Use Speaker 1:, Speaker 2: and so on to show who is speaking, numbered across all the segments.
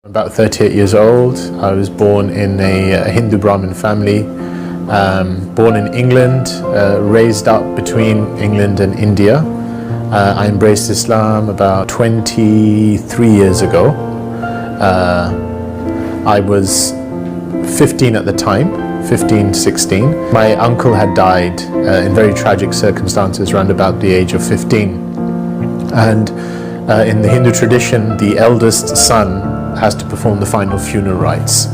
Speaker 1: About 38 years old. I was born in a Hindu Brahmin family, born in England, raised up between England and India. I embraced Islam about 23 years ago. I was 15 at the time, 15, 16. My uncle had died in very tragic circumstances around about the age of 15. And in the Hindu tradition, the eldest son has to perform the final funeral rites.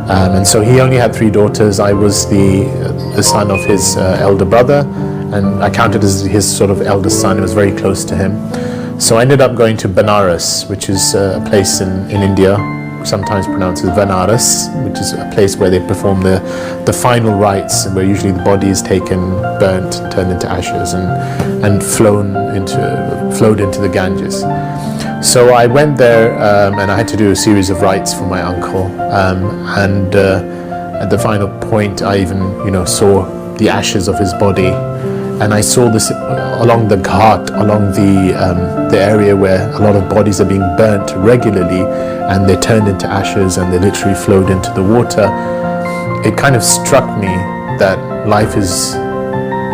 Speaker 1: And so he only had 3 daughters. I was the son of his elder brother, and I counted as his sort of eldest son. It was very close to him. So I ended up going to Banaras, which is a place in India, sometimes pronounced as Vanaras, which is a place where they perform the final rites, where usually the body is taken, burnt, turned into ashes, and flowed into the Ganges. So I went there and I had to do a series of rites for my uncle, and at the final point I even saw the ashes of his body, and I saw this along the ghat, along the area where a lot of bodies are being burnt regularly, and they're turned into ashes and they literally flowed into the water. It kind of struck me that life is,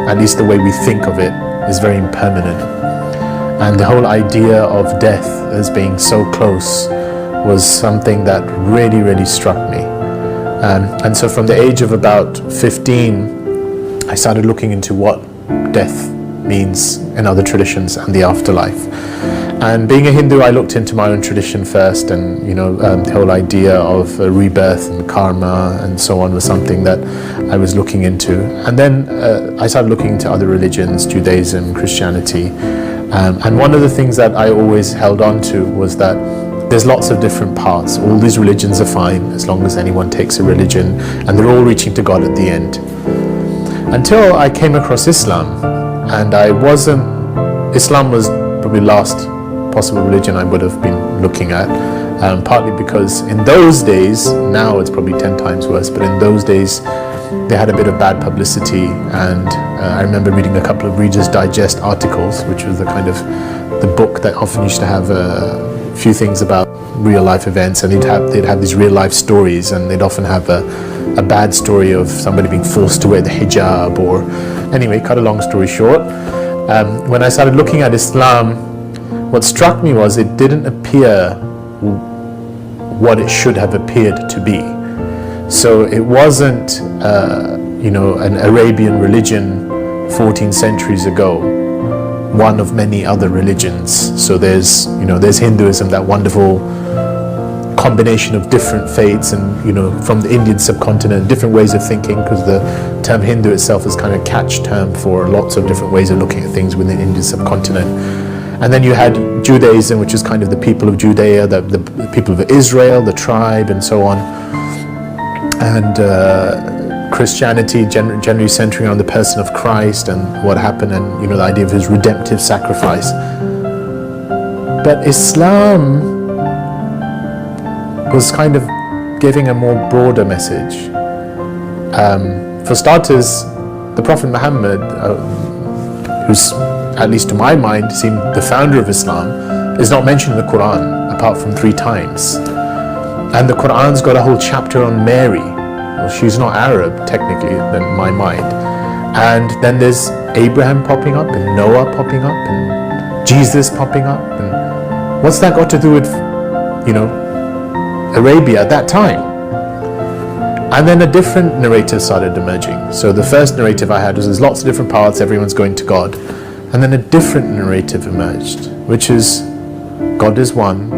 Speaker 1: at least the way we think of it, is very impermanent. And the whole idea of death as being so close was something that really, really struck me. And so from the age of about 15, I started looking into what death means in other traditions and the afterlife. And being a Hindu, I looked into my own tradition first, and the whole idea of rebirth and karma and so on was something that I was looking into. And then I started looking into other religions, Judaism, Christianity. And one of the things that I always held on to was that there's lots of different paths. All these religions are fine as long as anyone takes a religion, and they're all reaching to God at the end. Until I came across Islam, and Islam was probably the last possible religion I would have been looking at, partly because in those days, now it's probably 10 times worse, but in those days they had a bit of bad publicity, and I remember reading a couple of Reader's Digest articles, which was the kind of the book that often used to have a few things about real life events, and they'd have these real life stories, and they'd often have a bad story of somebody being forced to wear the hijab, or anyway, cut a long story short. When I started looking at Islam, what struck me was it didn't appear what it should have appeared to be. So it wasn't, an Arabian religion 14 centuries ago, one of many other religions. So there's Hinduism, that wonderful combination of different faiths, and from the Indian subcontinent, different ways of thinking, because the term Hindu itself is kind of a catch term for lots of different ways of looking at things within the Indian subcontinent. And then you had Judaism, which is kind of the people of Judea, the people of Israel, the tribe, and so on. And Christianity generally centering on the person of Christ and what happened, and the idea of his redemptive sacrifice. But Islam was kind of giving a more broader message. For starters, the Prophet Muhammad, who's, at least to my mind, seemed the founder of Islam, is not mentioned in the Quran apart from 3 times. And the Quran's got a whole chapter on Mary. Well, she's not Arab, technically, in my mind. And then there's Abraham popping up, and Noah popping up, and Jesus popping up. And what's that got to do with, Arabia at that time? And then a different narrative started emerging. So the first narrative I had was there's lots of different paths, everyone's going to God. And then a different narrative emerged, which is God is one,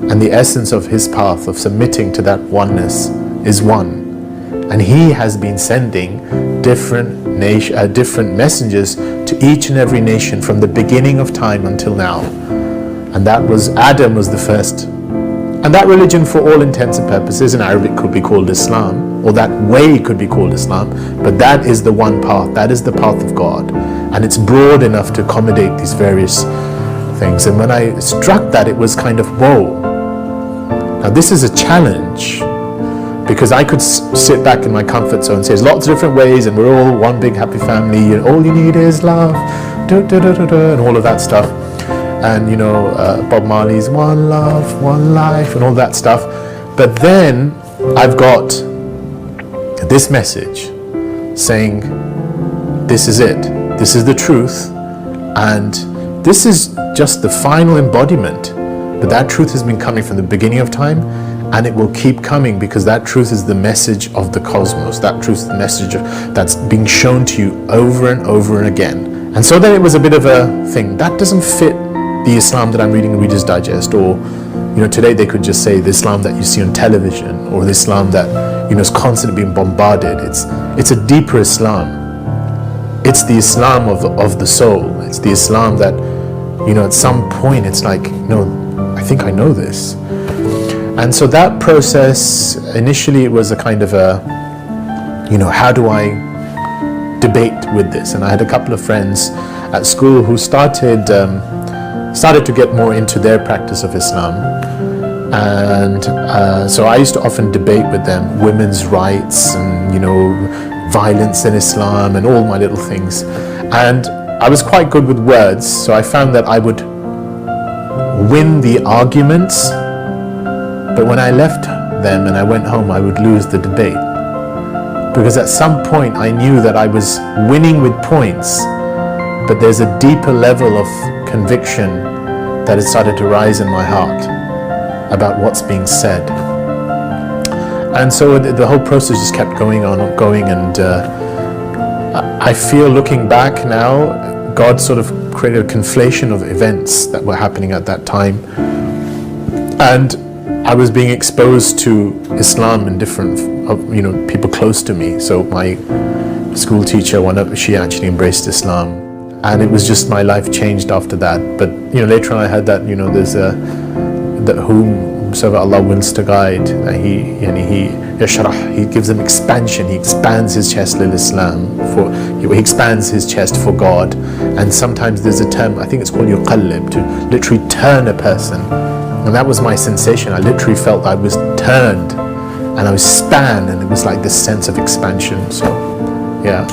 Speaker 1: and the essence of his path of submitting to that oneness is one. And he has been sending different messengers to each and every nation from the beginning of time until now. And that was, Adam was the first. And that religion, for all intents and purposes, in Arabic could be called Islam, or that way could be called Islam, but that is the one path, that is the path of God. And it's broad enough to accommodate these various things. And when I struck that, it was kind of, whoa. Now this is a challenge, because I could sit back in my comfort zone and say there's lots of different ways, and we're all one big happy family, and all you need is love, and all of that stuff. and Bob Marley's One Love, One Life, and all that stuff. But then I've got this message saying, this is it, this is the truth, and this is just the final embodiment. But that truth has been coming from the beginning of time, and it will keep coming, because that truth is the message of the cosmos. That truth is the message that's being shown to you over and over and again. And so then it was a bit of a thing that doesn't fit the Islam that I'm reading in Reader's Digest, or today they could just say the Islam that you see on television, or the Islam that is constantly being bombarded. It's a deeper Islam. It's the Islam of the soul. It's the Islam that at some point it's like, I think I know this. And so that process, initially it was a kind of a, how do I debate with this? And I had a couple of friends at school who started to get more into their practice of Islam. And so I used to often debate with them women's rights and, violence in Islam and all my little things. And I was quite good with words, so I found that I would win the arguments, but when I left them and I went home, I would lose the debate. Because at some point I knew that I was winning with points, but there's a deeper level of conviction that had started to rise in my heart about what's being said. And so the whole process just kept going, and I feel, looking back now, God sort of created a conflation of events that were happening at that time, and I was being exposed to Islam in different, people close to me. So my school teacher, she actually embraced Islam, and it was just, my life changed after that. But later on I heard that there's that whomsoever Allah wills to guide, He gives them expansion. He expands his chest lil Islam, he expands his chest for God. And sometimes there's a term, I think it's called yuqallib, to literally turn a person. And that was my sensation. I literally felt I was turned and I was spanned, and it was like this sense of expansion. So yeah.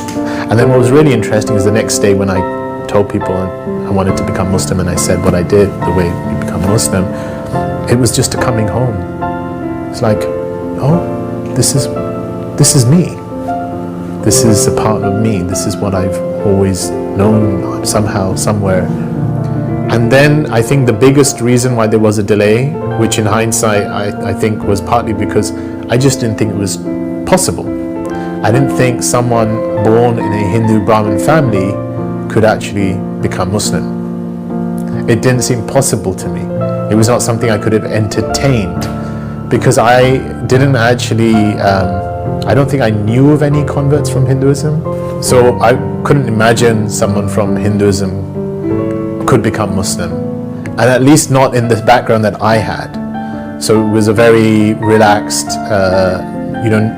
Speaker 1: And then what was really interesting is the next day when I told people I wanted to become Muslim, and I said what I did, the way you become Muslim, it was just a coming home. It's like, oh, this is me. This is a part of me. This is what I've always known somehow, somewhere. And then I think the biggest reason why there was a delay, which in hindsight I think was partly because I just didn't think it was possible. I didn't think someone born in a Hindu Brahmin family could actually become Muslim. It didn't seem possible to me. It was not something I could have entertained, because I didn't actually, I don't think I knew of any converts from Hinduism. So I couldn't imagine someone from Hinduism could become Muslim, and at least not in the background that I had. So it was a very relaxed,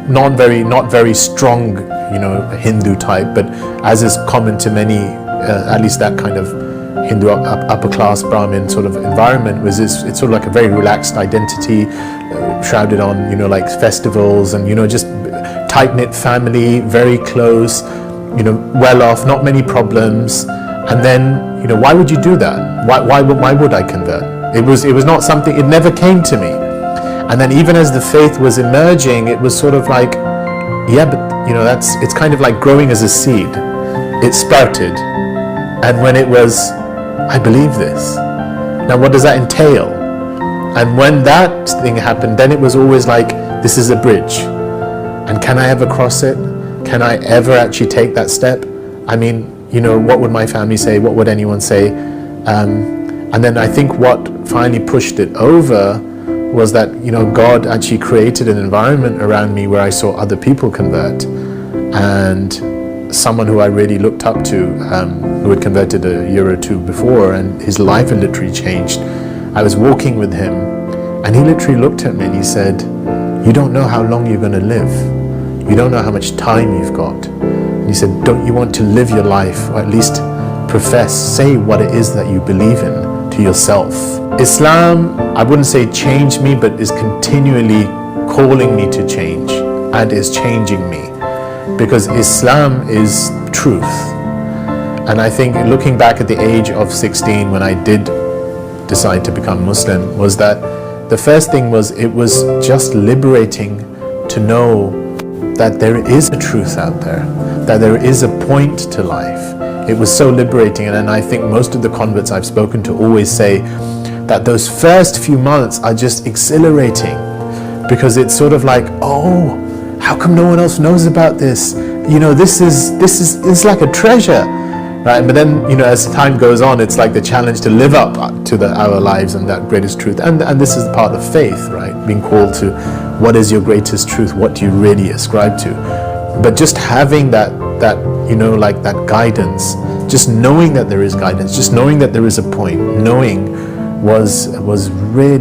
Speaker 1: not very strong, Hindu type, but as is common to many, at least that kind of Hindu upper class Brahmin sort of environment, it's sort of like a very relaxed identity, shrouded on like festivals, and just tight-knit family, very close, well off, not many problems. And then why would you do that? Why would I convert? It was not something, it never came to me. And then even as the faith was emerging, it was sort of like, yeah, but it's kind of like growing as a seed. It sprouted, and when it was, I believe this. Now what does that entail? And when that thing happened, then it was always like, this is a bridge. And can I ever cross it? Can I ever actually take that step? I mean, what would my family say? What would anyone say? And then I think what finally pushed it over was that, God actually created an environment around me where I saw other people convert. And someone who I really looked up to, who had converted a year or two before, and his life had literally changed. I was walking with him, and he literally looked at me and he said, you don't know how long you're going to live. You don't know how much time you've got. And he said, don't you want to live your life, or at least say what it is that you believe in to yourself. Islam, I wouldn't say changed me, but is continually calling me to change, and is changing me. Because Islam is truth. And I think looking back at the age of 16, when I did decide to become Muslim was that the first thing was, it was just liberating to know that there is a truth out there, that there is a point to life. It was so liberating, and I think most of the converts I've spoken to always say that those first few months are just exhilarating, because it's sort of like, oh, how come no one else knows about this? You know, this is like a treasure, right? But then, you know, as time goes on, it's like the challenge to live up to our lives and that greatest truth. And this is part of faith, right? Being called to, what is your greatest truth? What do you really ascribe to? But just having that you know, like that guidance, just knowing that there is guidance, just knowing that there is a point, knowing was really